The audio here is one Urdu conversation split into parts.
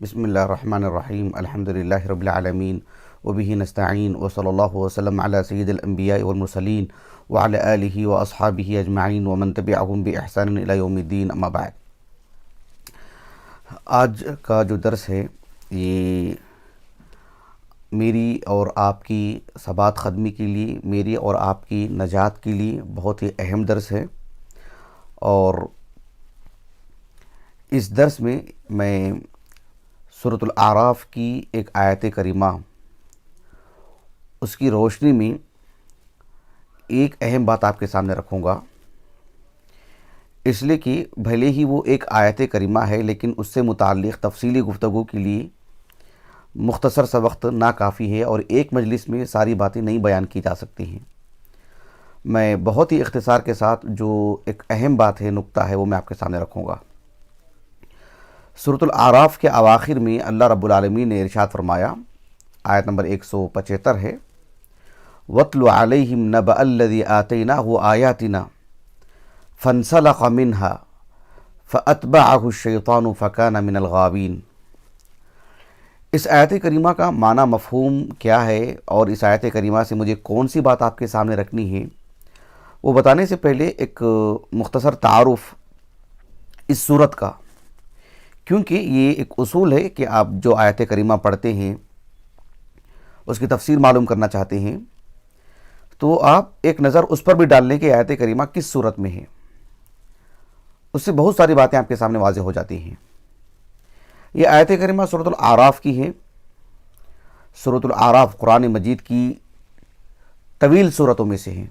بسم اللہ الرحمن الرحیم الحمد للہ رب العالمین وبہ نستعین وصلی اللہ وسلم علی سید الانبیاء والمرسلین وعلی آلہ واصحابہ اجمعین ومن تبعہم بإحسان الی یوم الدین، اما بعد۔ آج کا جو درس ہے یہ میری اور آپ کی ثبات قدمی کے لیے، میری اور آپ کی نجات کے لیے بہت ہی اہم درس ہے، اور اس درس میں سورۃ الاعراف کی ایک آیت کریمہ، اس کی روشنی میں ایک اہم بات آپ کے سامنے رکھوں گا، اس لیے کہ بھلے ہی وہ ایک آیت کریمہ ہے لیکن اس سے متعلق تفصیلی گفتگو کے لیے مختصر سا وقت ناکافی ہے، اور ایک مجلس میں ساری باتیں نہیں بیان کی جا سکتی ہیں۔ میں بہت ہی اختصار کے ساتھ جو ایک اہم بات ہے، نقطہ ہے، وہ میں آپ کے سامنے رکھوں گا۔ سورۃ الاعراف کے اواخر میں اللہ رب العالمین نے ارشاد فرمایا، آیت نمبر 175 ہے، وَاتْلُ عَلَيْهِمْ نَبَأَ الَّذِي آتَيْنَاهُ آيَاتِنَا فَانْسَلَخَ مِنْهَا فَأَتْبَعَهُ الشَّيْطَانُ فَكَانَ مِنَ الْغَاوِينَ۔ اس آیت کریمہ کا معنی مفہوم کیا ہے، اور اس آیت کریمہ سے مجھے کون سی بات آپ کے سامنے رکھنی ہے، وہ بتانے سے پہلے ایک مختصر تعارف اس سورت کا، کیونکہ یہ ایک اصول ہے کہ آپ جو آیت کریمہ پڑھتے ہیں، اس کی تفسیر معلوم کرنا چاہتے ہیں، تو آپ ایک نظر اس پر بھی ڈال لیں کہ آیت کریمہ کس صورت میں ہے۔ اس سے بہت ساری باتیں آپ کے سامنے واضح ہو جاتی ہیں۔ یہ آیت کریمہ سورۃ الاعراف کی ہے۔ سورۃ الاعراف قرآن مجید کی طویل سورتوں میں سے ہے۔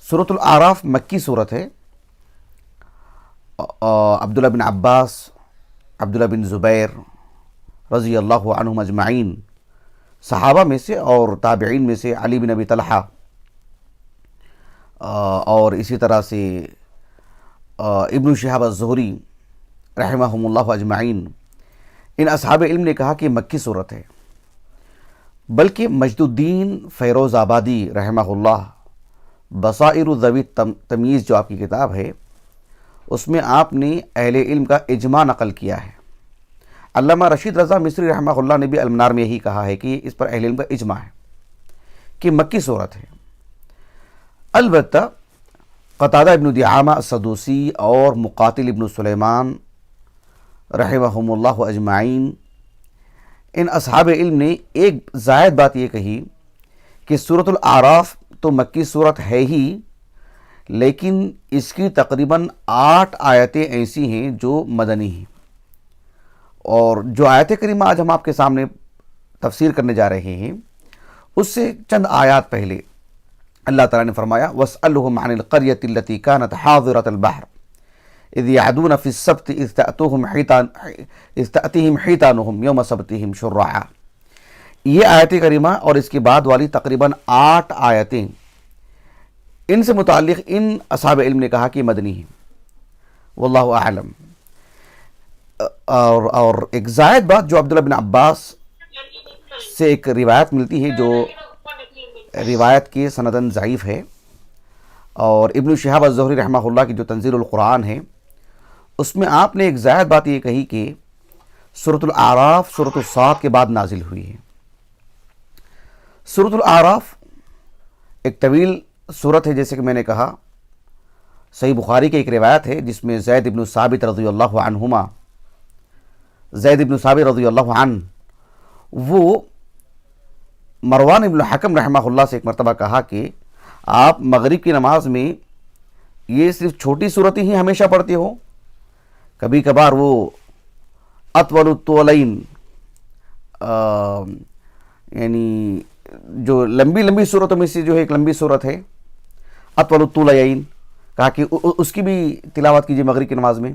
سورۃ الاعراف مکی سورت ہے۔ عبداللہ بن عباس، عبداللہ بن زبیر رضی اللہ عنہم اجمعین، صحابہ میں سے اور تابعین میں سے علی بن ابی طلحہ، اور اسی طرح سے ابن شہاب الزہری رحمہم اللہ اجمعین، ان اصحاب علم نے کہا کہ مکی صورت ہے، بلکہ مجد الدین فیروز آبادی رحمہ اللہ بصائر ذوی تمییز جو آپ کی کتاب ہے، اس میں آپ نے اہل علم کا اجماع نقل کیا ہے۔ علامہ رشید رضا مصری رحمہ اللہ نے بھی المنار میں یہی کہا ہے کہ اس پر اہل علم کا اجماع ہے کہ مکی صورت ہے۔ البتہ قتادہ ابن دعامہ السدوسی اور مقاتل ابن سلیمان رحمہم اللہ اجمعین، ان اصحاب علم نے ایک زائد بات یہ کہی کہ سورۃ الاعراف تو مکی صورت ہے ہی، لیکن اس کی تقریباً 8 آیتیں ایسی ہیں جو مدنی ہیں، اور جو آیت کریمہ آج ہم آپ کے سامنے تفسیر کرنے جا رہے ہیں، اس سے چند آیات پہلے اللہ تعالیٰ نے فرمایا، وَاسْأَلْهُمْ عَنِ الْقَرْيَةِ الَّتِي كَانَتْ حَاضِرَةَ الْبَحْرِ إِذْ يَعْدُونَ فِي السَّبْتِ إِذْ تَأْتِيهِمْ حِيتَانُهُمْ يَوْمَ سَبْتِهِمْ شُرَّعًا۔ یہ آیت کریمہ اور اس کے بعد والی تقریباً 8 آیتیں، ان سے متعلق ان اصحاب علم نے کہا کہ مدنی ہیں، واللہ اعلم۔ اور ایک زائد بات جو عبداللہ بن عباس سے ایک روایت ملتی ہے، جو روایت کی سندن ضعیف ہے، اور ابن شہاب الزہری رحمہ اللہ کی جو تنزیل القرآن ہے، اس میں آپ نے ایک زائد بات یہ کہی کہ سورۃ الاعراف سورۃ الصاد کے بعد نازل ہوئی ہے۔ سورۃ الاعراف ایک طویل سورت ہے، جیسے کہ میں نے کہا، صحیح بخاری کی ایک روایت ہے جس میں زید ابن ثابت رضی اللہ عنہما، زید ابن ثابت رضی اللہ عنہ، وہ مروان ابن حکم رحمہ اللہ سے ایک مرتبہ کہا کہ آپ مغرب کی نماز میں یہ صرف چھوٹی صورتیں ہی ہمیشہ پڑھتے ہو، کبھی کبھار وہ اطول الطولین، یعنی جو لمبی صورتوں میں سے جو ہے ایک لمبی صورت ہے اطول الطولین، کہا کہ اس کی بھی تلاوت کیجیے مغرب کی نماز میں۔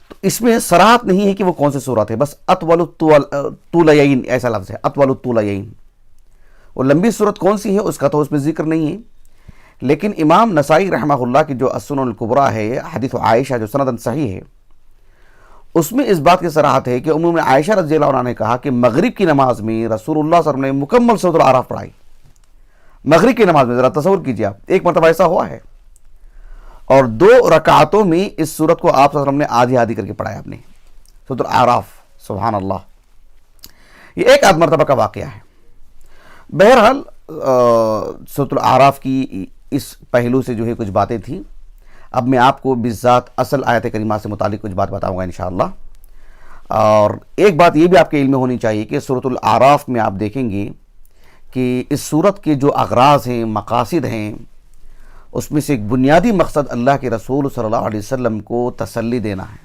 تو اس میں صراحت نہیں ہے کہ وہ کون سی صورت ہے، بس اطول الطولین ایسا لفظ ہے، اطول الطولین۔ وہ لمبی صورت کون سی ہے اس کا تو اس میں ذکر نہیں ہے، لیکن امام نسائی رحمہ اللہ کی جو السنن الکبریٰ ہے، حدیث عائشہ جو سندن صحیح ہے، اس میں اس بات کی صراحت ہے کہ ام عائشہ رضی اللہ عنہا نے کہا کہ مغرب کی نماز میں رسول اللہ صلی اللہ علیہ وسلم نے مکمل سورۃ الاعراف پڑھائی۔ مغرب کی نماز میں ذرا تصور کیجیے آپ، ایک مرتبہ ایسا ہوا ہے، اور 2 رکعتوں میں اس سورت کو آپ صلی اللہ علیہ وسلم نے آدھی آدھی کر کے پڑھایا آپ نے، سورۃ الاعراف. سبحان اللہ. یہ ایک آدھ مرتبہ کا واقعہ ہے. بہرحال سورۃ الاعراف کی اس پہلو سے جو ہے کچھ باتیں تھیں. اب میں آپ کو بالذات اصل آیت کریمہ سے متعلق کچھ بات بتاؤں گا انشاءاللہ. اور ایک بات یہ بھی آپ کے علم میں ہونی چاہیے کہ سورۃ الاعراف میں آپ دیکھیں گے کہ اس صورت کے جو اغراض ہیں، مقاصد ہیں، اس میں سے ایک بنیادی مقصد اللہ کے رسول صلی اللہ علیہ وسلم کو تسلی دینا ہے.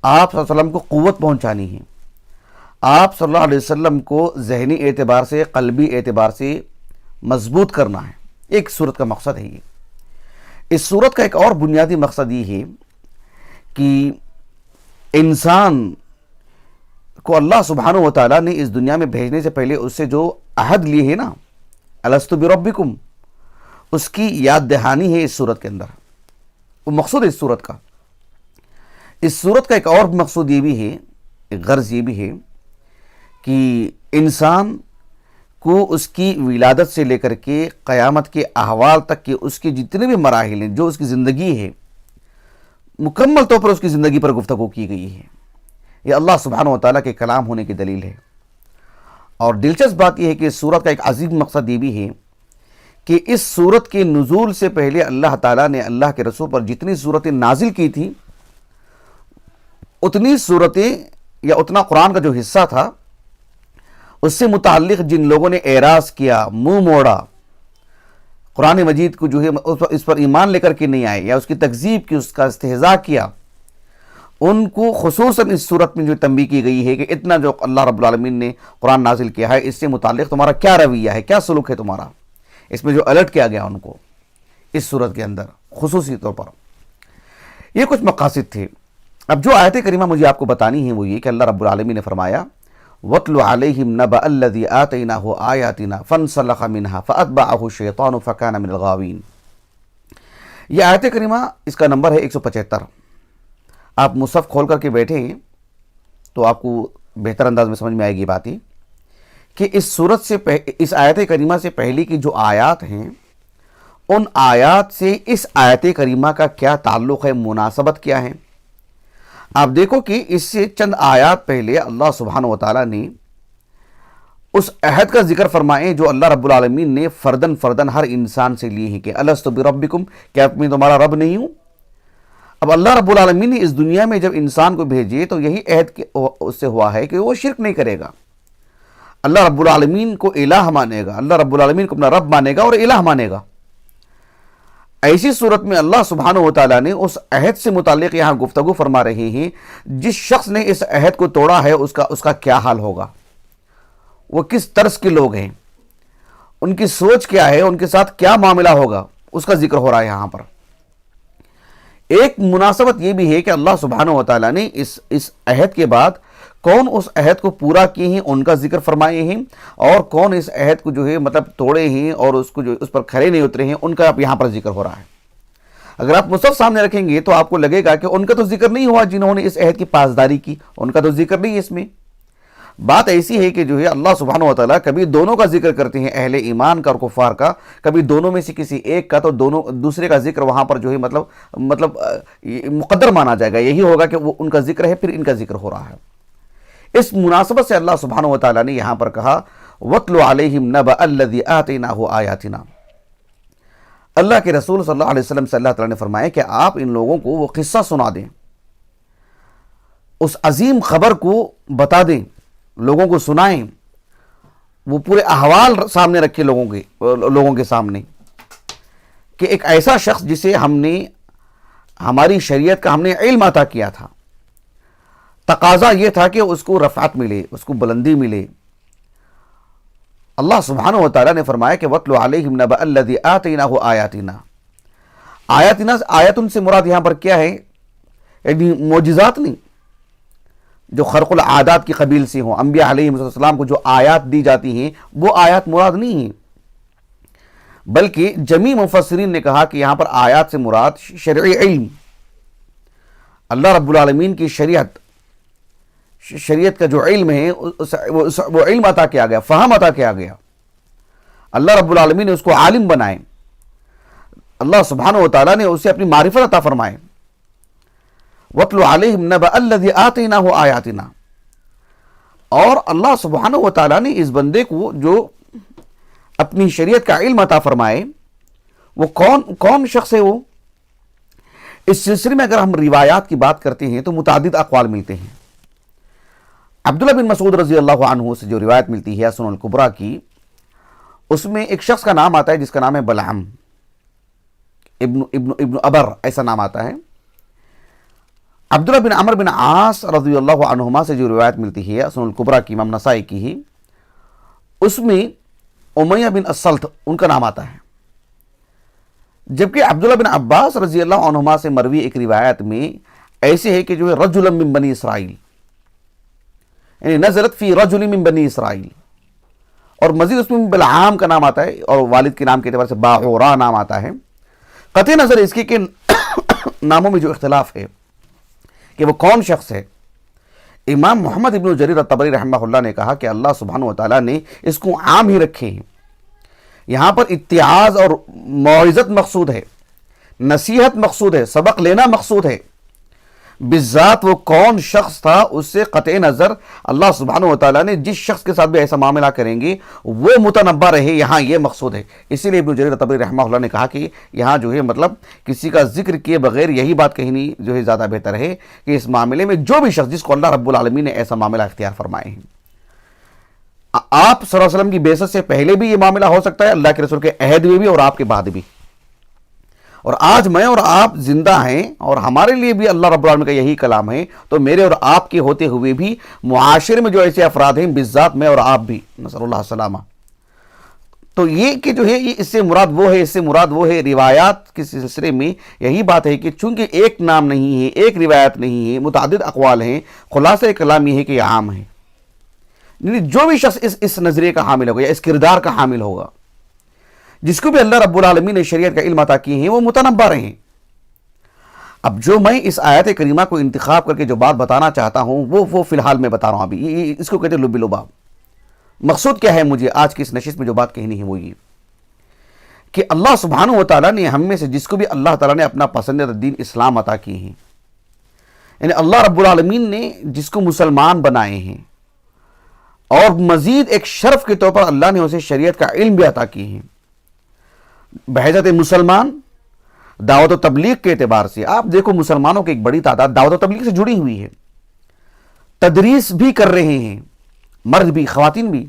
آپ صلی اللہ علیہ وسلم کو قوت پہنچانی ہے. آپ صلی اللہ علیہ وسلم کو ذہنی اعتبار سے، قلبی اعتبار سے مضبوط کرنا ہے. ایک صورت کا مقصد ہے یہ. اس صورت کا ایک اور بنیادی مقصد یہ ہے کہ انسان کو اللہ سبحانہ و تعالیٰ نے اس دنیا میں بھیجنے سے پہلے اس سے جو عہد لیے ہے نا، الستو بربکم، اس کی یاد دہانی ہے اس صورت کے اندر. وہ مقصود ہے اس صورت کا. اس صورت کا ایک اور مقصود یہ بھی ہے، ایک غرض یہ بھی ہے کہ انسان کو اس کی ولادت سے لے کر کے قیامت کے احوال تک کے اس کے جتنے بھی مراحل ہیں، جو اس کی زندگی ہے، مکمل طور پر اس کی زندگی پر گفتگو کی گئی ہے. یہ اللہ سبحانہ و تعالیٰ کے کلام ہونے کی دلیل ہے. اور دلچسپ بات یہ ہے کہ اس صورت کا ایک عظیم مقصد یہ بھی ہے کہ اس صورت کے نزول سے پہلے اللہ تعالیٰ نے اللہ کے رسول پر جتنی صورتیں نازل کی تھیں، اتنی صورتیں یا اتنا قرآن کا جو حصہ تھا، اس سے متعلق جن لوگوں نے اعراض کیا، منہ موڑا، قرآن مجید کو جو ہے اس پر ایمان لے کر کے نہیں آئے یا اس کی تکذیب کی، اس کا استہزاء کیا، ان کو خصوصاً اس صورت میں جو تنبیہ کی گئی ہے کہ اتنا جو اللہ رب العالمین نے قرآن نازل کیا ہے، اس سے متعلق تمہارا کیا رویہ ہے، کیا سلوک ہے تمہارا. اس میں جو الرٹ کیا گیا ان کو اس صورت کے اندر خصوصی طور پر. یہ کچھ مقاصد تھے. اب جو آیت کریمہ مجھے آپ کو بتانی ہے وہ یہ کہ اللہ رب العالمین نے فرمایا وَاتْلُ عَلَيْهِمْ نَبَأَ الَّذِي آتَيْنَاهُ آيَاتِنَا فَانْسَلَخَ مِنْهَا فَأَتْبَعَهُ الشَّيْطَانُ فَكَانَ مِنَ الْغَاوِينَ. یہ آیت کریمہ اس کا نمبر ہے 175. آپ مصحف کھول کر کے بیٹھے ہیں تو آپ کو بہتر انداز میں سمجھ میں آئے گی بات یہ کہ اس صورت سے اس آیت کریمہ سے پہلے کی جو آیات ہیں، ان آیات سے اس آیت کریمہ کا کیا تعلق ہے، مناسبت کیا ہے. آپ دیکھو کہ اس سے چند آیات پہلے اللہ سبحانہ و تعالیٰ نے اس عہد کا ذکر فرمائے جو اللہ رب العالمین نے فردن فردن ہر انسان سے لیے ہیں کہ الستو بربکم، کیا میں تمہارا رب نہیں ہوں. اب اللہ رب العالمین نے اس دنیا میں جب انسان کو بھیجے تو یہی عہد اس سے ہوا ہے کہ وہ شرک نہیں کرے گا، اللہ رب العالمین کو الہ مانے گا، اللہ رب العالمین کو اپنا رب مانے گا اور الہ مانے گا. ایسی صورت میں اللہ سبحانہ و تعالیٰ نے اس عہد سے متعلق یہاں گفتگو فرما رہے ہیں. جس شخص نے اس عہد کو توڑا ہے اس کا کیا حال ہوگا، وہ کس طرز کے لوگ ہیں، ان کی سوچ کیا ہے، ان کے ساتھ کیا معاملہ ہوگا، اس کا ذکر ہو رہا ہے یہاں پر. ایک مناسبت یہ بھی ہے کہ اللہ سبحانہ و تعالیٰ نے اس عہد کے بعد کون اس عہد کو پورا کیے ہیں ان کا ذکر فرمائے ہیں، اور کون اس عہد کو جو ہے مطلب توڑے ہیں اور اس کو جو اس پر کھڑے نہیں اترے ہیں، ان کا یہاں پر ذکر ہو رہا ہے. اگر آپ مصحف سامنے رکھیں گے تو آپ کو لگے گا کہ ان کا تو ذکر نہیں ہوا جنہوں نے اس عہد کی پاسداری کی، ان کا تو ذکر نہیں ہے اس میں. بات ایسی ہے کہ جو ہے اللہ سبحانہ و تعالیٰ کبھی دونوں کا ذکر کرتے ہیں، اہل ایمان کا اور کفار کا، کبھی دونوں میں سے کسی ایک کا، تو دوسرے کا ذکر وہاں پر جو ہے مطلب مقدر مانا جائے گا. یہی ہوگا کہ وہ ان کا ذکر ہے، پھر ان کا ذکر ہو رہا ہے. اس مناسبت سے اللہ سبحانہ و تعالیٰ نے یہاں پر کہا وَاتْلُ عَلَيْهِمْ نَبَأَ الَّذِي آتَيْنَاهُ آيَاتِنَا. اللہ کے رسول صلی اللہ علیہ وسلم سے اللہ تعالیٰ نے فرمایا کہ آپ ان لوگوں کو وہ قصہ سنا دیں، اس عظیم خبر کو بتا دیں، لوگوں کو سنائیں، وہ پورے احوال سامنے رکھے لوگوں کے سامنے کہ ایک ایسا شخص جسے ہماری شریعت کا ہم نے علم عطا کیا تھا، تقاضا یہ تھا کہ اس کو رفعت ملے، اس کو بلندی ملے. اللہ سبحانہ و تعالیٰ نے فرمایا کہ وَاتْلُ عَلَيْهِمْ نَبَأَ الَّذِي آتَيْنَاهُ آيَاتِنَا. آیاتن سے مراد یہاں پر کیا ہے؟ یعنی معجزات نہیں جو خرق العادات کی قبیل سے ہوں. انبیاء علیہ السلام کو جو آیات دی جاتی ہیں وہ آیات مراد نہیں ہیں، بلکہ جمیع مفسرین نے کہا کہ یہاں پر آیات سے مراد شرعی علم، اللہ رب العالمین کی شریعت کا جو علم ہے وہ علم عطا کیا گیا، فہم عطا کیا گیا. اللہ رب العالمین نے اس کو عالم بنائے، اللہ سبحانہ و تعالیٰ نے اسے اپنی معرفت عطا فرمائے. وَاتْلُ عَلَيْهِمْ نَبَأَ الَّذِي آتَيْنَاهُ آیَاتِنَا، اور اللہ سبحانہ و تعالیٰ نے اس بندے کو جو اپنی شریعت کا علم عطا فرمائے، وہ کون شخص ہے وہ؟ اس سلسلے میں اگر ہم روایات کی بات کرتے ہیں تو متعدد اقوال ملتے ہیں۔ عبداللہ بن مسعود رضی اللہ عنہ سے جو روایت ملتی ہے سنن الکبریٰ کی، اس میں ایک شخص کا نام آتا ہے جس کا نام ہے بلعم ابن ابر، ایسا نام آتا ہے۔ عبداللہ بن عمر بن عاص رضی اللہ عنہما سے جو روایت ملتی ہے سنن الکبریٰ کی، امام نسائی کی ہی، اس میں امیہ بن السلط ان کا نام آتا ہے۔ جبکہ عبداللہ بن عباس رضی اللہ عنہما سے مروی ایک روایت میں ایسے ہے کہ جو ہے رجل من بنی اسرائیل، یعنی نزلت فی رجل من بنی اسرائیل، اور مزید اس میں بلعام کا نام آتا ہے اور والد کے نام کے اعتبار سے باعورا نام آتا ہے۔ قطع نظر اس کی کہ ناموں میں جو اختلاف ہے کہ وہ کون شخص ہے، امام محمد ابن جریر الطبری رحمہ اللہ نے کہا کہ اللہ سبحانہ و تعالیٰ نے اس کو عام ہی رکھے ہیں، یہاں پر اتعاظ اور موعظت مقصود ہے، نصیحت مقصود ہے، سبق لینا مقصود ہے۔ بالذات وہ کون شخص تھا اس سے قطع نظر اللہ سبحانہ و تعالیٰ نے جس شخص کے ساتھ بھی ایسا معاملہ کریں گے وہ متنبہ رہے، یہاں یہ مقصود ہے۔ اسی لیے ابن جریر الطبری رحمہ اللہ نے کہا کہ یہاں جو ہے مطلب کسی کا ذکر کیے بغیر یہی بات کہنی جو ہے زیادہ بہتر ہے کہ اس معاملے میں جو بھی شخص جس کو اللہ رب العالمین نے ایسا معاملہ اختیار فرمائے ہیں، آپ صلی اللہ علیہ وسلم کی بعثت سے پہلے بھی یہ معاملہ ہو سکتا ہے، اللہ کے رسول کے عہد میں بھی اور آپ کے بعد بھی، اور آج میں اور آپ زندہ ہیں اور ہمارے لیے بھی اللہ رب العالمین کا یہی کلام ہے، تو میرے اور آپ کے ہوتے ہوئے بھی معاشرے میں جو ایسے افراد ہیں، بالذات میں اور آپ بھی، نسأل اللہ السلامہ، تو یہ کہ جو ہے یہ اس سے مراد وہ ہے، اس سے مراد وہ ہے۔ روایات کے سلسلے میں یہی بات ہے کہ چونکہ ایک نام نہیں ہے، ایک روایت نہیں ہے، متعدد اقوال ہیں، خلاصہ کلام یہ ہے کہ یہ عام ہے، یعنی جو بھی شخص اس نظریے کا حامل ہوگا یا اس کردار کا حامل ہوگا، جس کو بھی اللہ رب العالمین نے شریعت کا علم عطا کیے ہیں، وہ متنبہ رہیں۔ اب جو میں اس آیت کریمہ کو انتخاب کر کے جو بات بتانا چاہتا ہوں وہ فی الحال میں بتا رہا ہوں ابھی، اس کو کہتے ہیں لب لباب۔ مقصود کیا ہے مجھے آج کی اس نشست میں جو بات کہنی ہے وہ یہ کہ اللہ سبحانہ و تعالیٰ نے ہم میں سے جس کو بھی اللہ تعالیٰ نے اپنا پسندیدہ دین اسلام عطا کیے ہیں، یعنی اللہ رب العالمین نے جس کو مسلمان بنائے ہیں، اور مزید ایک شرف کے طور پر اللہ نے اسے شریعت کا علم بھی عطا کی ہے، بحیثیت مسلمان دعوت و تبلیغ کے اعتبار سے آپ دیکھو مسلمانوں کی ایک بڑی تعداد دعوت و تبلیغ سے جڑی ہوئی ہے، تدریس بھی کر رہے ہیں، مرد بھی خواتین بھی،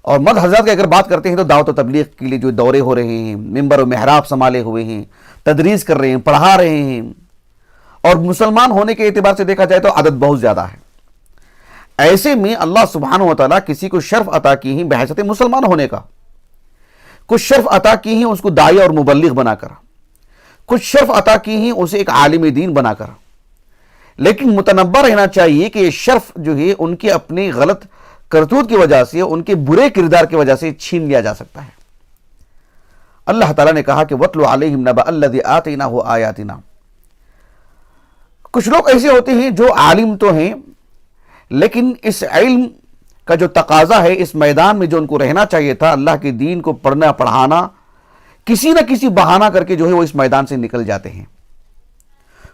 اور مرد حضرات کی اگر بات کرتے ہیں تو دعوت و تبلیغ کے لیے جو دورے ہو رہے ہیں، ممبر و محراب سنبھالے ہوئے ہیں، تدریس کر رہے ہیں، پڑھا رہے ہیں، اور مسلمان ہونے کے اعتبار سے دیکھا جائے تو عدد بہت زیادہ ہے۔ ایسے میں اللہ سبحانہ و تعالیٰ کسی کو شرف عطا کی ہیں بحیثیت مسلمان ہونے کا، کچھ شرف عطا کی ہیں اس کو داعی اور مبلغ بنا کر، کچھ شرف عطا کی ہیں اسے ایک عالم دین بنا کر، لیکن متنبہ رہنا چاہیے کہ یہ شرف جو ہے ان کے اپنے غلط کرتوت کی وجہ سے، ان کے برے کردار کی وجہ سے چھین لیا جا سکتا ہے۔ اللہ تعالیٰ نے کہا کہ وَاتْلُ عَلَيْهِمْ نَبَأَ الَّذِي آتَيْنَاهُ آیَاتِنَا۔ کچھ لوگ ایسے ہوتے ہیں جو عالم تو ہیں لیکن اس علم کا جو تقاضا ہے اس میدان میں جو ان کو رہنا چاہیے تھا، اللہ کے دین کو پڑھنا پڑھانا، کسی نہ کسی بہانہ کر کے جو ہے وہ اس میدان سے نکل جاتے ہیں۔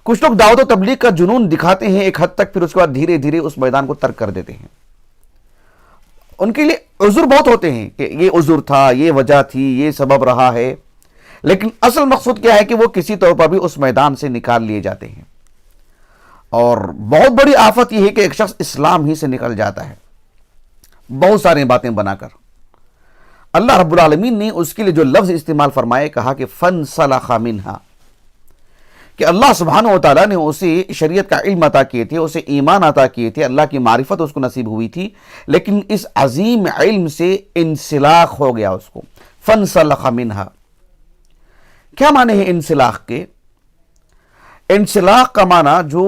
کچھ لوگ دعوت و تبلیغ کا جنون دکھاتے ہیں ایک حد تک، پھر اس کے بعد دھیرے دھیرے اس میدان کو ترک کر دیتے ہیں۔ ان کے لیے عذر بہت ہوتے ہیں کہ یہ عذر تھا، یہ وجہ تھی، یہ سبب رہا ہے، لیکن اصل مقصود کیا ہے کہ وہ کسی طور پر بھی اس میدان سے نکال لیے جاتے ہیں۔ اور بہت بڑی آفت یہ ہے کہ ایک شخص اسلام ہی سے نکل جاتا ہے بہت ساری باتیں بنا کر۔ اللہ رب العالمین نے اس کے لیے جو لفظ استعمال فرمائے، کہا کہ فَانْسَلَخَ مِنْهَا، کہ اللہ سبحانہ و تعالیٰ نے اسے شریعت کا علم عطا کیے تھے، اسے ایمان عطا کیے تھے، اللہ کی معرفت اس کو نصیب ہوئی تھی، لیکن اس عظیم علم سے انسلاخ ہو گیا اس کو۔ فَانْسَلَخَ مِنْهَا کیا معنی ہے انسلاخ کے؟ انسلاخ کا معنی جو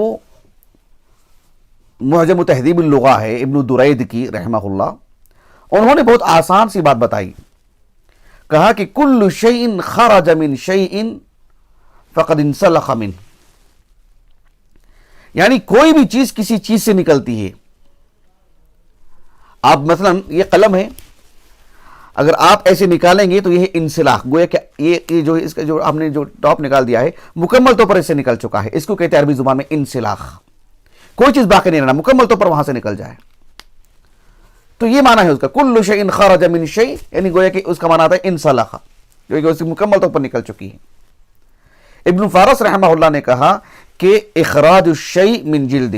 معجم تہذیب اللغہ ہے ابن درید کی رحمہ اللہ، انہوں نے بہت آسان سی بات بتائی، کہا کہ کل شیء خرج من شیء فقد انسلخ منہ، یعنی کوئی بھی چیز کسی چیز سے نکلتی ہے۔ آپ مثلا یہ قلم ہے، اگر آپ ایسے نکالیں گے تو یہ انسلاخ، گویا کہ یہ جو اس کا جو آپ نے جو ٹاپ نکال دیا ہے مکمل طور پر اس سے نکل چکا ہے. اس کو کہتے ہیں عربی زبان میں انسلاخ. کوئی چیز باقی نہیں رہنا, مکمل طور پر وہاں سے نکل جائے. تو یہ معنی ہے اس کا, کل شیء خرج من شیء, یعنی گویا کہ اس کا معنی آتا ہے انسلخ, جو کہ اس کی مکمل طور پر نکل چکی ہے. ابن فارس رحمہ اللہ نے کہا کہ اخراج الشیء من جلدہ,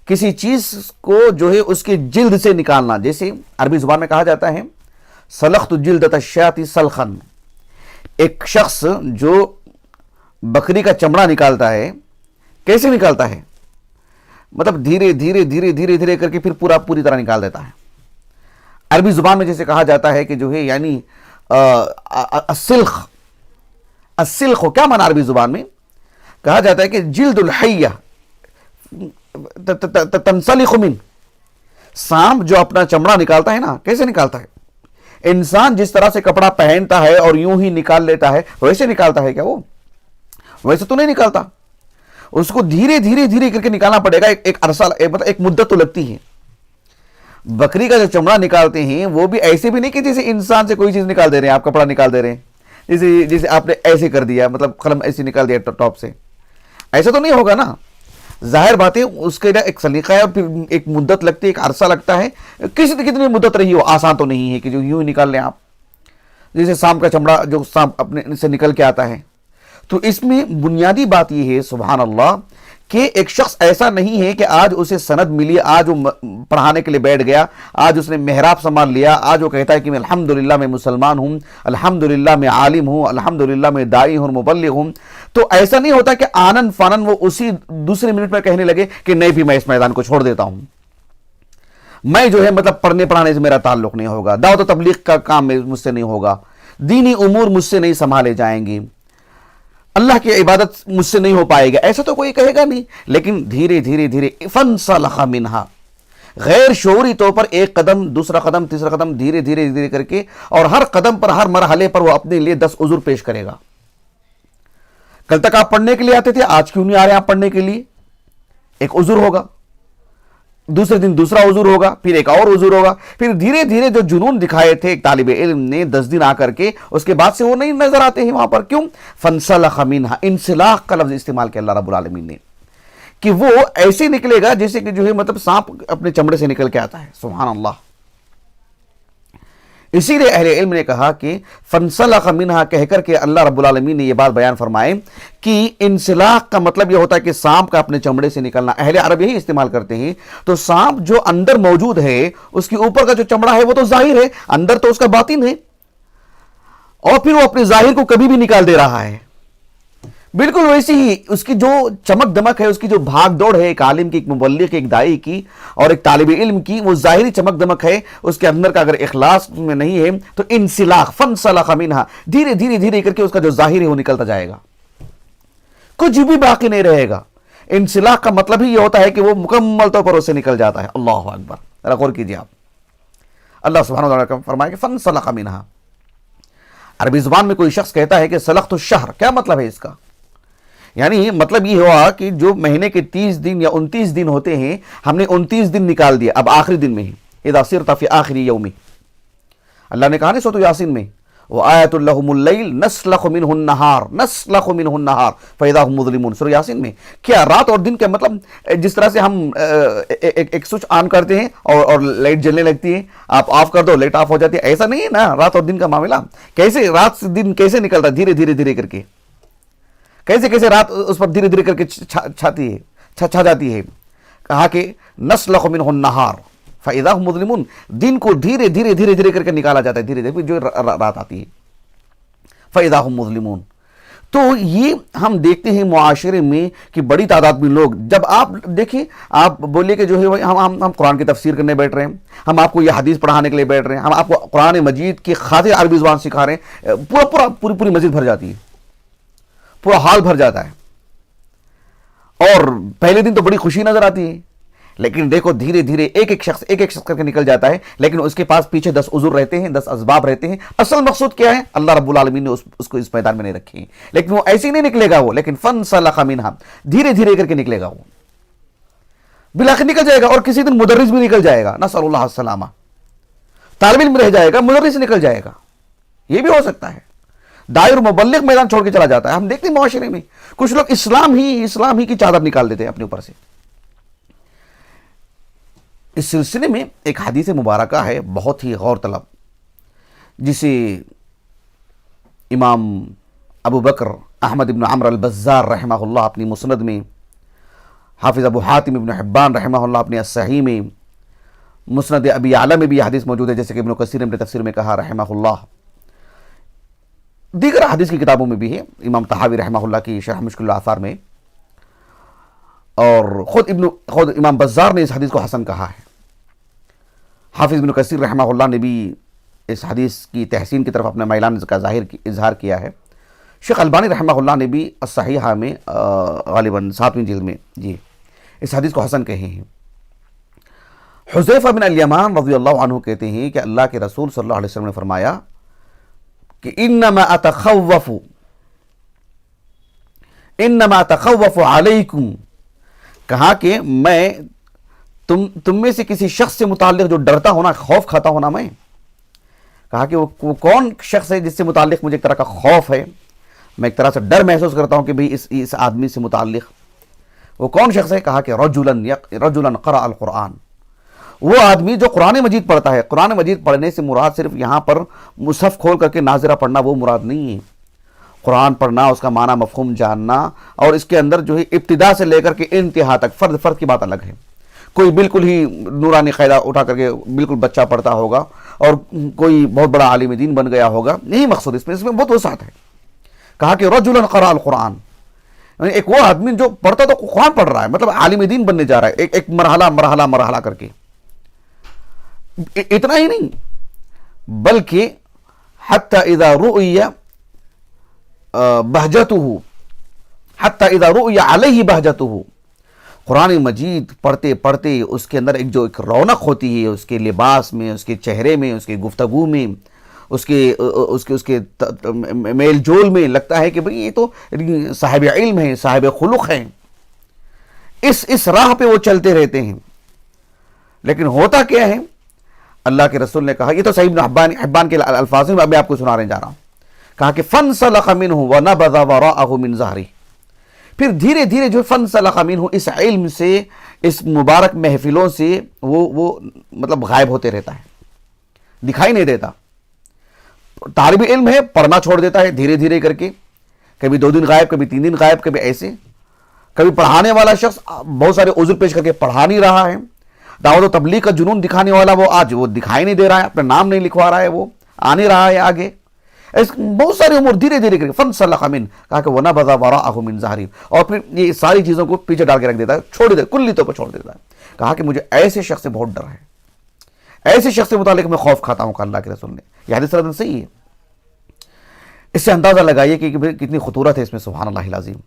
کسی چیز کو جو ہے اس کے جلد سے نکالنا. جیسے عربی زبان میں کہا جاتا ہے سلخت جلدۃ الشاۃ سلخا, ایک شخص جو بکری کا چمڑا نکالتا ہے, کیسے نکالتا ہے؟ مطلب دھیرے دھیرے دھیرے دھیرے دھیرے کر کے پھر پوری طرح نکال دیتا ہے. عربی زبان میں جیسے کہا جاتا ہے کہ جو ہے یعنی السلخ, السلخ کیا معنی عربی زبان میں کہا جاتا ہے کہ جلد الحیہ تنسلخ من, سانپ جو اپنا چمڑا نکالتا ہے نا, کیسے نکالتا ہے؟ انسان جس طرح سے کپڑا پہنتا ہے اور یوں ہی نکال لیتا ہے ویسے نکالتا ہے کیا وہ؟ ویسے تو نہیں نکالتا, اس کو دھیرے دھیرے دھیرے کر کے نکالنا پڑے گا, ایک عرصہ مطلب ایک مدت تو لگتی ہے. بکری کا جو چمڑا نکالتے ہیں وہ بھی ایسے بھی نہیں کہ جیسے انسان سے کوئی چیز نکال دے رہے ہیں, آپ کپڑا نکال دے رہے ہیں, جیسے آپ نے ایسے کر دیا, مطلب قلم ایسے نکال دیا ٹاپ سے, ایسا تو نہیں ہوگا نا. ظاہر بات ہے اس کے ایک سلیقہ ہے اور پھر ایک مدت لگتی ہے, ایک عرصہ لگتا ہے. کتنی مدت رہی ہو, آسان تو نہیں ہے کہ جو یوں ہی نکال لیں آپ, جیسے سانپ کا چمڑا جو سانپ اپنے سے نکل کے آتا ہے. تو اس میں بنیادی بات یہ ہے سبحان اللہ کہ ایک شخص ایسا نہیں ہے کہ آج اسے سند ملی, آج وہ پڑھانے کے لیے بیٹھ گیا, آج اس نے محراب سنبھال لیا, آج وہ کہتا ہے کہ میں الحمدللہ میں مسلمان ہوں, الحمدللہ میں عالم ہوں, الحمدللہ میں داعی ہوں, مبلغ ہوں. تو ایسا نہیں ہوتا کہ آنن فانن وہ اسی دوسرے منٹ میں کہنے لگے کہ نہیں بھی میں اس میدان کو چھوڑ دیتا ہوں, میں جو ہے مطلب پڑھنے پڑھانے سے میرا تعلق نہیں ہوگا, دعوت و تبلیغ کا کام مجھ سے نہیں ہوگا, دینی امور مجھ سے نہیں سنبھالے جائیں گے, اللہ کی عبادت مجھ سے نہیں ہو پائے گا, ایسا تو کوئی کہے گا نہیں. لیکن دھیرے دھیرے دھیرے فانسلخ منہا, غیر شعوری طور پر ایک قدم, دوسرا قدم, تیسرا قدم, دھیرے دھیرے دھیرے کر کے, اور ہر قدم پر, ہر مرحلے پر وہ اپنے لیے 10 عذر پیش کرے گا. کل تک آپ پڑھنے کے لیے آتے تھے, آج کیوں نہیں آ رہے آپ پڑھنے کے لیے؟ ایک عذر ہوگا, دوسرے دن دوسرا عذر ہوگا, پھر ایک اور عذر ہوگا, پھر دھیرے دھیرے جو جنون دکھائے تھے ایک طالب علم نے 10 دن آ کر کے, اس کے بعد سے وہ نہیں نظر آتے ہیں وہاں پر. کیوں؟ فانسلخ منہا, انسلاخ کا لفظ استعمال کیا اللہ رب العالمین نے, کہ وہ ایسے نکلے گا جیسے کہ جو ہے مطلب سانپ اپنے چمڑے سے نکل کے آتا ہے. سبحان اللہ. اسی لیے اہل علم نے کہا کہ فانسلخ منہا کہہ کر کے اللہ رب العالمین نے یہ بات بیان فرمائے کہ انسلاخ کا مطلب یہ ہوتا ہے کہ سانپ کا اپنے چمڑے سے نکلنا. اہل عرب یہی استعمال کرتے ہیں. تو سانپ جو اندر موجود ہے, اس کے اوپر کا جو چمڑا ہے وہ تو ظاہر ہے, اندر تو اس کا باطن ہے, اور پھر وہ اپنے ظاہر کو کبھی بھی نکال دے رہا ہے. بالکل ویسی ہی اس کی جو چمک دمک ہے, اس کی جو بھاگ دوڑ ہے, ایک عالم کی, ایک مبلغ کی, ایک داعی کی اور ایک طالب علم کی, وہ ظاہری چمک دمک ہے, اس کے اندر کا اگر اخلاص میں نہیں ہے تو انسلاخ, فانسلخ منہا, دھیرے دھیرے دھیرے کر کے اس کا جو ظاہر ہے وہ نکلتا جائے گا, کچھ بھی باقی نہیں رہے گا. انسلاخ کا مطلب ہی یہ ہوتا ہے کہ وہ مکمل طور پر اس سے نکل جاتا ہے. اللہ اکبر, ذرا غور کیجیے آپ. اللہ سبحانہ وتعالیٰ کا فرمایا کہ فانسلخ منہا. عربی زبان میں کوئی شخص کہتا ہے کہ سلخت الشہر, کیا مطلب ہے اس کا؟ یعنی مطلب یہ ہوا کہ جو مہینے کے 30 دن یا 29 دن ہوتے ہیں, ہم نے 29 دن نکال دیا, اب آخری دن میں ہی, اذا صرت فی آخری یوم, اللہ نے کہا نا سورۃ یاسین میں, وآیۃ لہم اللیل نسلخ منہ النہار, نسلخ منہ النہار فاذا ہم مظلمون. سورۃ یاسین میں کیا رات اور دن کا مطلب, جس طرح سے ہم ایک سوئچ آن کرتے ہیں اور لائٹ جلنے لگتی ہے, آپ آف کر دو لائٹ آف ہو جاتی ہے, ایسا نہیں ہے نا رات اور دن کا معاملہ. کیسے رات سے دن کیسے نکلتا ہے, دھیرے دھیرے دھیرے کر کے, کیسے کیسے رات اس پر دھیرے دھیرے کر کے چھا جاتی ہے. کہا کہ نسلخ منہ النہار فاذا هم مظلمون, دن کو دھیرے دھیرے دھیرے دھیرے کر کے نکالا جاتا ہے, دھیرے دھیرے جو رات آتی ہے, فاذا هم مظلمون. تو یہ ہم دیکھتے ہیں معاشرے میں کہ بڑی تعداد میں لوگ, جب آپ دیکھیں, آپ بولیے کہ جو ہے ہم قرآن کی تفسیر کرنے بیٹھ رہے ہیں, ہم آپ کو یہ حدیث پڑھانے کے لیے بیٹھ رہے ہیں, ہم آپ کو قرآن مجید کی خاطر عربی زبان سکھا رہے ہیں, پوری مسجد بھر جاتی ہے, پورا حال بھر جاتا ہے, اور پہلے دن تو بڑی خوشی نظر آتی ہے. لیکن دیکھو دھیرے دھیرے ایک ایک شخص کر کے نکل جاتا ہے, لیکن اس کے پاس پیچھے 10 عذر رہتے ہیں, 10 اسباب رہتے ہیں. اصل مقصود کیا ہے؟ اللہ رب العالمین نے اس کو اس میدان میں نہیں رکھے ہیں, لیکن وہ ایسے ہی نہیں نکلے گا وہ, لیکن فانسلخ منہا, دھیرے دھیرے کر کے نکلے گا وہ, بالآخر نکل جائے گا. اور کسی دن مدرس بھی نکل جائے گا, نسأل اللہ السلامہ, طالب علم رہ جائے گا, مدرس نکل جائے گا, یہ بھی ہو سکتا ہے. داعی اور مبلغ میدان چھوڑ کے چلا جاتا ہے. ہم دیکھتے ہیں معاشرے میں کچھ لوگ اسلام ہی کی چادر نکال دیتے ہیں اپنے اوپر سے. اس سلسلے میں ایک حدیث مبارکہ ہے بہت ہی غور طلب، جسے امام ابو بکر احمد ابن عمرو البزار رحمہ اللہ اپنی مسند میں، حافظ ابو حاتم ابن حبان رحمہ اللہ اپنے الصحیح میں، مسند ابی اعلی میں بھی یہ حدیث موجود ہے، جیسے کہ ابن کثیر نے تفسیر میں کہا رحمہ اللہ، دیگر حدیث کی کتابوں میں بھی ہے، امام طحاوی رحمہ اللہ کی شرح مشکل الآثار میں، اور خود امام بزار نے اس حدیث کو حسن کہا ہے. حافظ ابن کثیر رحمہ اللہ نے بھی اس حدیث کی تحسین کی طرف اپنے میلان کا اظہار کیا ہے. شیخ البانی رحمہ اللہ نے بھی الصحیحہ میں غالباً 7ویں جلد میں اس حدیث کو حسن کہے ہیں. حذیفہ بن الیمان رضی اللہ عنہ کہتے ہیں کہ اللہ کے رسول صلی اللہ علیہ وسلم نے فرمایا کہ انما اتخوف علیکم، کہا کہ میں تم میں سے کسی شخص سے متعلق جو ڈرتا ہونا، خوف کھاتا ہونا، میں کہا کہ وہ کون شخص ہے جس سے متعلق مجھے ایک طرح کا خوف ہے، میں ایک طرح سے ڈر محسوس کرتا ہوں کہ بھئی اس آدمی سے متعلق وہ کون شخص ہے؟ کہا کہ رجلا قرأ القرآن، وہ آدمی جو قرآن مجید پڑھتا ہے. قرآن مجید پڑھنے سے مراد صرف یہاں پر مصحف کھول کر کے ناظرہ پڑھنا وہ مراد نہیں ہے. قرآن پڑھنا، اس کا معنی مفہوم جاننا، اور اس کے اندر جو ہے ابتدا سے لے کر کے انتہا تک فرد کی بات الگ ہے. کوئی بالکل ہی نورانی قاعدہ اٹھا کر کے بالکل بچہ پڑھتا ہوگا اور کوئی بہت بڑا عالم دین بن گیا ہوگا، یہی مقصود اس میں بہت وسعت ہے. کہا کہ رجلا قرأ القرآن، یعنی ایک وہ آدمی جو پڑھتا تو قرآن پڑھ رہا ہے، مطلب عالم دین بننے جا رہا ہے، ایک مرحلہ کر کے. اتنا ہی نہیں بلکہ حتی اذا رؤی علیہ بہجتہ، قرآن مجید پڑھتے پڑھتے اس کے اندر ایک رونق ہوتی ہے، اس کے لباس میں، اس کے چہرے میں، اس کے گفتگو میں، اس کے میل جول میں، لگتا ہے کہ بھئی یہ تو صاحب علم ہے، صاحب خلق ہے. اس راہ پہ وہ چلتے رہتے ہیں. لیکن ہوتا کیا ہے؟ اللہ کے رسول نے کہا، یہ تو صحیح ابن حبان کے الفاظ میں ابھی آپ کو سنانے جا رہا ہوں. کہا کہ فَانْسَلَخَ مِنْهُ وَنَبَذَ وَرَاءَهُ مِنْ ظَهْرِهِ، پھر دھیرے دھیرے جو فَانْسَلَخَ مِنْهُ، اس علم سے، اس مبارک محفلوں سے وہ مطلب غائب ہوتے رہتا ہے، دکھائی نہیں دیتا. طالب علم ہے، پڑھنا چھوڑ دیتا ہے دھیرے دھیرے کر کے، کبھی 2 دن غائب، کبھی 3 دن غائب، کبھی ایسے. کبھی پڑھانے والا شخص بہت سارے عذر پیش کر کے پڑھا نہیں رہا ہے، دعوت و تبلیغ کا جنون دکھانے والا وہ دکھائی نہیں دے رہا ہے، اپنا نام نہیں لکھوا رہا ہے، وہ آ نہیں رہا ہے آگے. بہت ساری امور دھیرے دھیرے کر کے فَانْسَلَخَ مِنْهُ، کہا کہ وَنَبَذَ وَرَاءَهُ مِنْ ظَهْرِهِ، اور پھر یہ ساری چیزوں کو پیچھے ڈال کے رکھ دیتا ہے، چھوڑ دیتا ہے، کلی طور پر چھوڑ دیتا ہے. کہا کہ مجھے ایسے شخص سے بہت ڈر ہے، ایسے شخص سے متعلق میں خوف کھاتا ہوں. کہ اللہ کے رسول نے یہ حدیث سند صحیح ہے. اس سے اندازہ لگائیے کہ کتنی خطورت ہے اس میں، سبحان اللہ العظیم.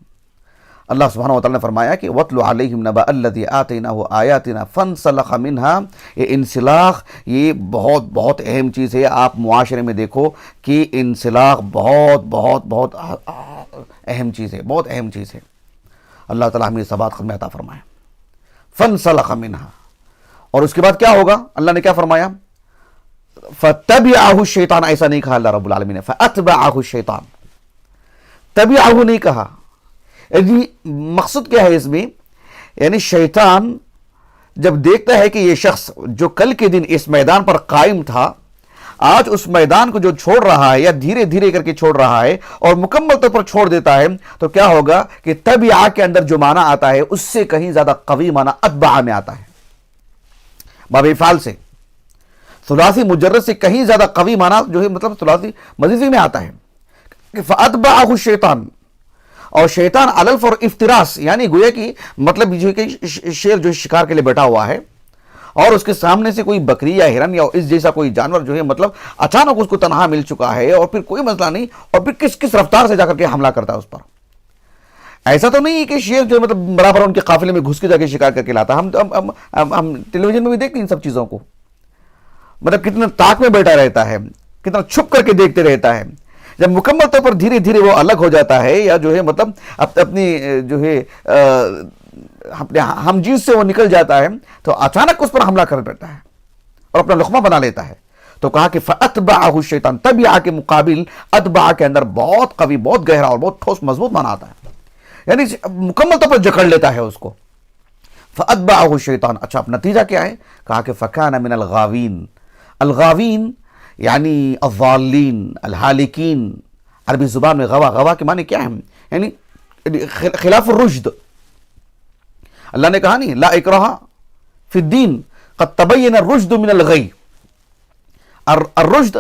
اللہ سبحانہ وتعالی نے فرمایا کہ وَاتْلُ عَلَيْهِمْ نَبَأَ الَّذِي آتَيْنَاهُ آيَاتِنَا فَانْسَلَخَ مِنْهَا. یہ انسلاخ یہ بہت اہم چیز ہے. آپ معاشرے میں دیکھو کہ انسلاخ بہت اہم چیز ہے، بہت اہم چیز ہے. اللہ تعالیٰ ہمیں ثبات خود میں عطا فرمائے. فَانْسَلَخَ مِنْهَا، اور اس کے بعد کیا ہوگا؟ اللہ نے کیا فرمایا؟ فَتَبِعَهُ الشَّيْطَانُ، ایسا نہیں کہا اللہ رب العالمین نے، فَأَتْبَعَهُ الشَّيْطَانُ، تَبِعَهُ نہیں کہا. یعنی مقصد کیا ہے اس میں؟ یعنی شیطان جب دیکھتا ہے کہ یہ شخص جو کل کے دن اس میدان پر قائم تھا، آج اس میدان کو جو چھوڑ رہا ہے یا دھیرے دھیرے کر کے چھوڑ رہا ہے اور مکمل طور پر چھوڑ دیتا ہے، تو کیا ہوگا کہ تبعہ کے اندر جو معنی آتا ہے اس سے کہیں زیادہ قوی معنی اتبع میں آتا ہے، باب افعال سے، ثلاثی مجرد سے کہیں زیادہ قوی معنی جو ہے مطلب ثلاثی مزیدی میں آتا ہے کہ فَأَتْبَعَهُ الشَّيْطَانُ. اور شیطان علف اور افتراس، یعنی گویا کہ مطلب جو کہ شیر جو شکار کے لیے بیٹھا ہوا ہے اور اس کے سامنے سے کوئی بکری یا ہرن یا اس جیسا کوئی جانور جو ہے مطلب اچانک اس کو تنہا مل چکا ہے اور پھر کوئی مسئلہ نہیں، اور پھر کس رفتار سے جا کر کے حملہ کرتا ہے اس پر. ایسا تو نہیں ہے کہ شیر جو مطلب برابر ان کے قافلے میں گھس کے جا کے شکار کر کے لاتا. ہم ٹیلی ویژن میں بھی دیکھتے ہیں ان سب چیزوں کو، مطلب کتنا طاق میں بیٹھا رہتا ہے، کتنا چھپ کر کے دیکھتے رہتا ہے. جب مکمل طور پر دھیرے دھیرے وہ الگ ہو جاتا ہے یا جو ہے مطلب اپنی جو ہے اپنے ہم جنس سے وہ نکل جاتا ہے، تو اچانک اس پر حملہ کر بیٹھتا ہے اور اپنا لقمہ بنا لیتا ہے. تو کہا کہ فَأَتْبَعَهُ الشَّيْطَانُ، تَبِعَ کے مقابل اتبع کے اندر بہت قوی، بہت گہرا اور بہت ٹھوس مضبوط معنی آتا ہے، یعنی مکمل طور پر جکڑ لیتا ہے اس کو. فَأَتْبَعَهُ الشَّيْطَانُ. اچھا اب نتیجہ کیا ہے؟ کہا کہ فَكَانَ مِنَ الْغَاوِينَ. الغاوین یعنی الضالین، الحالکین. عربی زبان میں غوا، غوا کے معنی کیا ہے؟ یعنی خلاف الرشد. اللہ نے کہا نہیں لا اکراہ فی الدین قد تبین الرشد من الغی. الرشد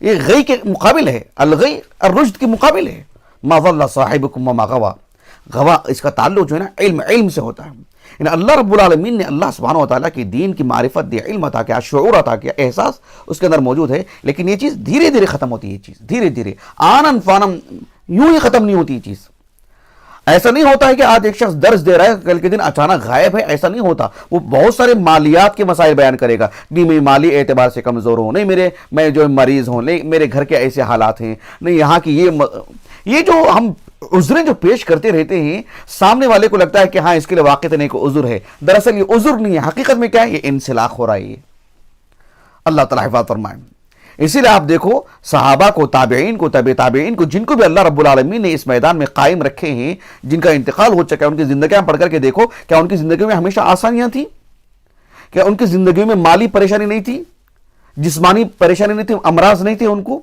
یہ غی کے مقابل ہے، الغی الرشد کے مقابل ہے. ما ضل صاحبکم وما غوا. غوا اس کا تعلق جو ہے نا علم سے ہوتا ہے. یعنی اللہ رب العالمین نے اللہ سبحانہ و تعالیٰ کی دین کی معرفت دی، علم عطا کیا، شعور عطا کیا، احساس اس کے اندر موجود ہے، لیکن یہ چیز دھیرے دھیرے ختم ہوتی ہے. یہ چیز دھیرے دھیرے آنن فانن یوں ہی ختم نہیں ہوتی. یہ چیز ایسا نہیں ہوتا ہے کہ آج ایک شخص درس دے رہا ہے کل کے دن اچانک غائب ہے، ایسا نہیں ہوتا. وہ بہت سارے مالیات کے مسائل بیان کرے گا. نہیں میں مالی اعتبار سے کمزور ہوں، نہیں میں جو مریض ہوں، نہیں میرے گھر کے ایسے حالات ہیں، نہیں یہاں کی یہ جو ہم عذریں جو پیش کرتے رہتے ہیں، سامنے والے کو لگتا ہے کہ ہاں اس کے لیے واقعتاً ایک عذر ہے. دراصل یہ عذر نہیں ہے، حقیقت میں کیا ہے؟ یہ انسلاخ ہو رہا ہے. اللہ تعالیٰ حفاظت فرمائے. اسی لیے آپ دیکھو صحابہ کو، تابعین کو، تابع تابعین کو، جن کو بھی اللہ رب العالمین نے اس میدان میں قائم رکھے ہیں، جن کا انتقال ہو چکا ہے، ان کی زندگیاں پڑھ کر کے دیکھو، کیا ان کی زندگیوں میں ہمیشہ آسانیاں تھیں؟ کیا ان کی زندگیوں میں مالی پریشانی نہیں تھی؟ جسمانی پریشانی نہیں تھی؟ امراض نہیں تھے؟ ان کو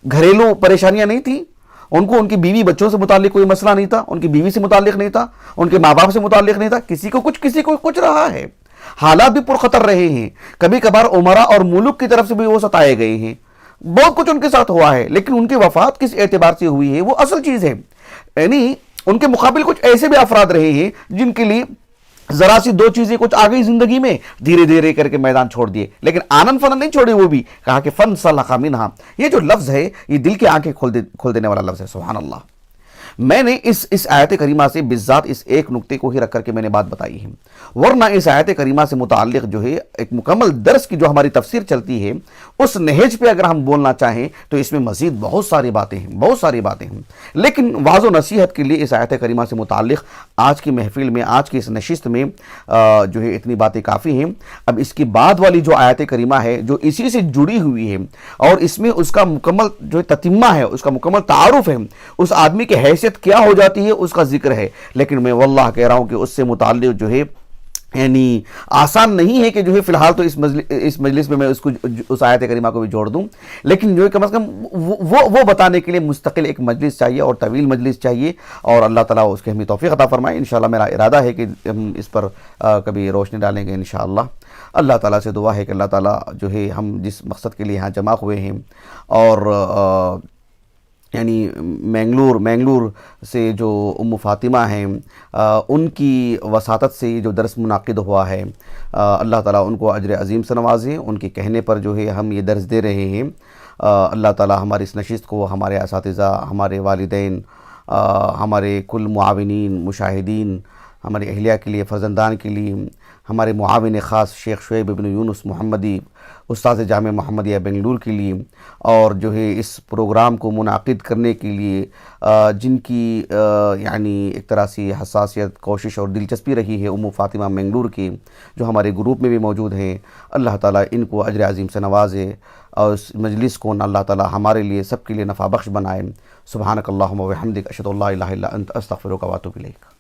گھریلو پریشانیاں نہیں تھیں؟ ان کو ان کی بیوی بچوں سے متعلق کوئی مسئلہ نہیں تھا؟ ان کی بیوی سے متعلق نہیں تھا؟ ان کے ماں باپ سے متعلق نہیں تھا؟ کسی کو کچھ رہا ہے. حالات بھی پرخطر رہے ہیں. کبھی کبھار عمرا اور ملوک کی طرف سے بھی وہ ستائے گئے ہیں. بہت کچھ ان کے ساتھ ہوا ہے، لیکن ان کی وفات کس اعتبار سے ہوئی ہے وہ اصل چیز ہے. یعنی ان کے مقابل کچھ ایسے بھی افراد رہے ہیں جن کے لیے ذرا سی دو چیزیں کچھ آ گئی زندگی میں، دھیرے دھیرے کر کے میدان چھوڑ دیے، لیکن آنن فنن نہیں چھوڑے. وہ بھی کہا کہ فَانْسَلَخَ مِنْهَا. یہ جو لفظ ہے یہ دل کی آنکھیں کھول دینے والا لفظ ہے. سبحان اللہ. میں نے اس آیت کریمہ سے بالذات اس ایک نقطے کو ہی رکھ کر کے میں نے بات بتائی ہے، ورنہ اس آیت کریمہ سے متعلق جو ہے ایک مکمل درس کی جو ہماری تفسیر چلتی ہے اس نہج پہ اگر ہم بولنا چاہیں تو اس میں مزید بہت ساری باتیں ہیں. لیکن واضح و نصیحت کے لیے اس آیت کریمہ سے متعلق آج کی محفل میں، آج کی اس نشست میں جو ہے اتنی باتیں کافی ہیں. اب اس کی بعد والی جو آیت کریمہ ہے جو اسی سے جڑی ہوئی ہے اور اس میں اس کا مکمل جو تتمہ ہے، اس کا مکمل تعارف ہے، اس آدمی کی حیثیت کیا ہو جاتی ہے اس کا ذکر ہے. لیکن میں واللہ کہہ رہا ہوں کہ اس سے متعلق جو ہے یعنی آسان نہیں ہے کہ جو ہے فی الحال تو اس مجلس میں اس کو اس آیت کریمہ کو بھی جوڑ دوں، لیکن جو ہے کم از کم وہ بتانے کے لیے مستقل ایک مجلس چاہیے اور طویل مجلس چاہیے، اور اللہ تعالیٰ اس کے ہمیں توفیق عطا فرمائے. انشاءاللہ میرا ارادہ ہے کہ ہم اس پر کبھی روشنی ڈالیں گے انشاءاللہ. اللہ تعالیٰ سے دعا ہے کہ اللہ تعالیٰ جو ہے ہم جس مقصد کے لیے یہاں جمع ہوئے ہیں اور یعنی مینگلور سے جو ام فاطمہ ہیں ان کی وساطت سے جو درس منعقد ہوا ہے، اللہ تعالیٰ ان کو اجر عظیم سے نوازیں. ان کے کہنے پر جو ہے ہم یہ درس دے رہے ہیں. اللہ تعالیٰ ہماری اس نشست کو، ہمارے اساتذہ، ہمارے والدین، ہمارے کل معاونین، مشاہدین، ہمارے اہلیہ کے لیے، فرزندان کے لیے، ہمارے معاون خاص شیخ شعیب ابن یونس محمدی استاذ جامع محمدیہ بنگلور کے لیے، اور جو ہے اس پروگرام کو منعقد کرنے کے لیے جن کی یعنی ایک طرح سے حساسیت، کوشش اور دلچسپی رہی ہے، ام فاطمہ بنگلور کی جو ہمارے گروپ میں بھی موجود ہیں، اللہ تعالیٰ ان کو اجر عظیم سے نوازے اور اس مجلس کو اللہ تعالیٰ ہمارے لیے سب کے لیے نفع بخش بنائے. سبحانک اللہم و بحمدک، اشہد ان لا الہ الا انت، استغفرک و اتوب الیک.